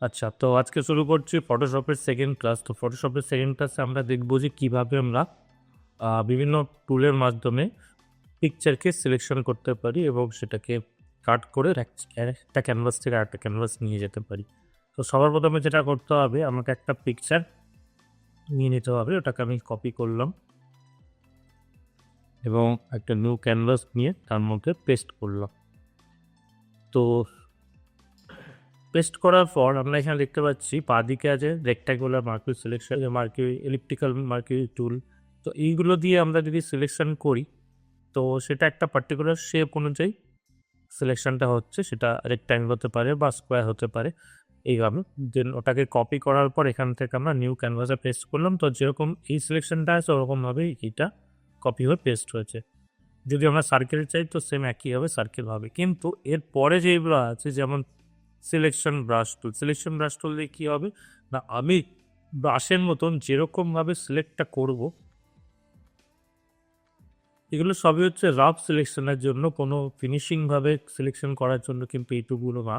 আচ্ছা, তো আজকে শুরু করছি ফটোশপের সেকেন্ড ক্লাস। তো ফটোশপের সেকেন্ড ক্লাসে আমরা দেখব যে কীভাবে আমরা বিভিন্ন টুলের মাধ্যমে পিকচারকে সিলেকশন করতে পারি এবং সেটাকে কাট করে একটা ক্যানভাস থেকে আরেকটা ক্যানভাস নিয়ে যেতে পারি। তো সবার প্রথমে যেটা করতে হবে, আমাকে একটা পিকচার নিয়ে নিতে হবে। ওটাকে আমি কপি করলাম এবং একটা নিউ ক্যানভাস নিয়ে তার মধ্যে পেস্ট করলাম। তো পেস্ট করার পর আমরা এখানে দেখতে পাচ্ছি বাঁদিকে আছে rectangular marquee selection, marquee elliptical marquee tool. তো এইগুলো দিয়ে আমরা যদি সিলেকশন করি, তো সেটা একটা পার্টিকুলার শেপ অনুযায়ী সিলেকশনটা হচ্ছে, সেটা রেক্ট্যাঙ্গল হতে পারে বা স্কোয়ার হতে পারে এইভাবে। দেন ওটাকে কপি করার পর এখান থেকে আমরা নিউ ক্যানভাসে পেস্ট করলাম। তো যেরকম এই সিলেকশনটা আছে ওরকমভাবেই এইটা কপি হয়ে পেস্ট হয়েছে। যদি আমরা সার্কেল চাই তো সেম একই হবে, সার্কেল হবে। কিন্তু এর পরে যেগুলো আছে, যেমন সিলেকশন ব্রাশ টুল দিয়ে কী হবে না, আমি ব্রাশের মতন যেরকমভাবে সিলেক্টটা করব, এগুলো সবই হচ্ছে রাফ সিলেকশনের জন্য, কোনো ফিনিশিংভাবে সিলেকশন করার জন্য কিন্তু এইটুকুগুলো না।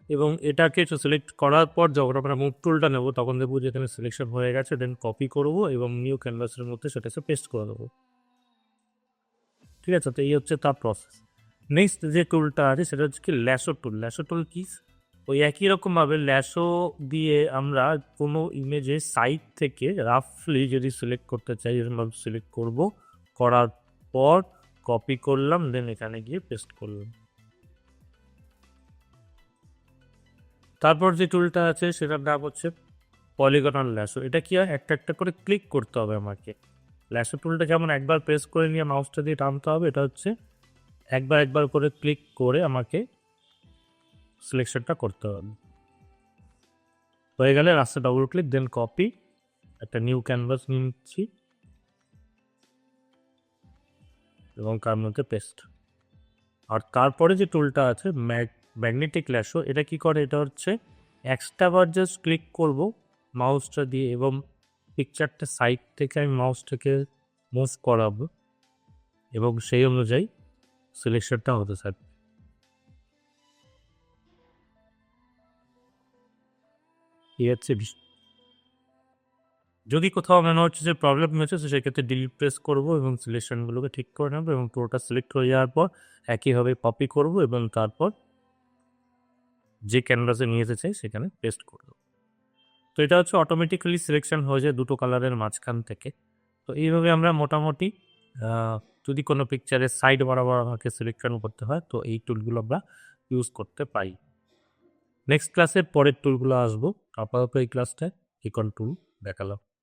এবং এটাকে সিলেক্ট করার পর যখন আমরা মুভ টুলটা নেবো তখন দেখবো যে এখানে সিলেকশন হয়ে গেছে। দেন কপি করবো এবং নিউ ক্যানভাসের মধ্যে সেটাকে পেস্ট করে দেবো। ঠিক আছে, তো এই হচ্ছে তার প্রসেস। নেক্সট যে টুলটা আছে সেটা হচ্ছে কি ল্যাশো টুল। ল্যাশো টুল কি? ওই একই রকমভাবে ল্যাশো দিয়ে আমরা কোনো ইমেজের সাইড থেকে রাফলি যদি সিলেক্ট করতে চাই, এরকমভাবে সিলেক্ট করব, করার পর কপি করলাম, দেন এখানে গিয়ে পেস্ট করলাম। তারপর যে টুলটা আছে সেটার নাম হচ্ছে পলিগনাল ল্যাশো। এটা কি হয়, একটা একটা করে ক্লিক করতে হবে আমাকে। ল্যাশো টুলটা যেমন একবার প্রেস করে নিয়ে মাউসটা দিয়ে টানতে হবে, এটা হচ্ছে একবার একবার করে ক্লিক করে আমাকে সিলেকশনটা করতে হবে। হয়ে গেলে রাস্তা ডবল ক্লিক, দেন কপি, একটা নিউ ক্যানভাস নিয়ে নিচ্ছি এবং তার মধ্যে পেস্ট। আর তারপরে যে টুলটা আছে ম্যাগনেটিক ল্যাশো, এটা কি করে, এটা হচ্ছে এক্সট্রাবার জাস্ট ক্লিক করব মাউসটা দিয়ে এবং পিকচারটা সাইড থেকে আমি মাউসটাকে মুভ করাবো এবং সেই অনুযায়ী সিলেকশনটা হতে থাকবে। এই হচ্ছে যদি কোথাও মনে হচ্ছে যে প্রবলেম হয়েছে, তো সেক্ষেত্রে ডিলিট প্রেস করবো এবং সিলেকশনগুলোকে ঠিক করে নেবো এবং পুরোটা সিলেক্ট হয়ে যাওয়ার পর একইভাবে কপি করব এবং তারপর যে ক্যানভাসে নিয়ে যেতে চাই সেখানে পেস্ট করব। তো এটা হচ্ছে অটোমেটিক্যালি সিলেকশন হয়ে যায় দুটো কালারের মাঝখান থেকে। তো এইভাবে আমরা মোটামুটি যদি কোনো পিকচারের সাইড বরাবর আমাকে সিলেকশন করতে হয়, তো এই টুলগুলো আমরা ইউজ করতে পারি। নেক্সট ক্লাসে পরের টুলগুলো আসবো। আপাতত এই ক্লাসটায় ইকন টুল দেখালাম।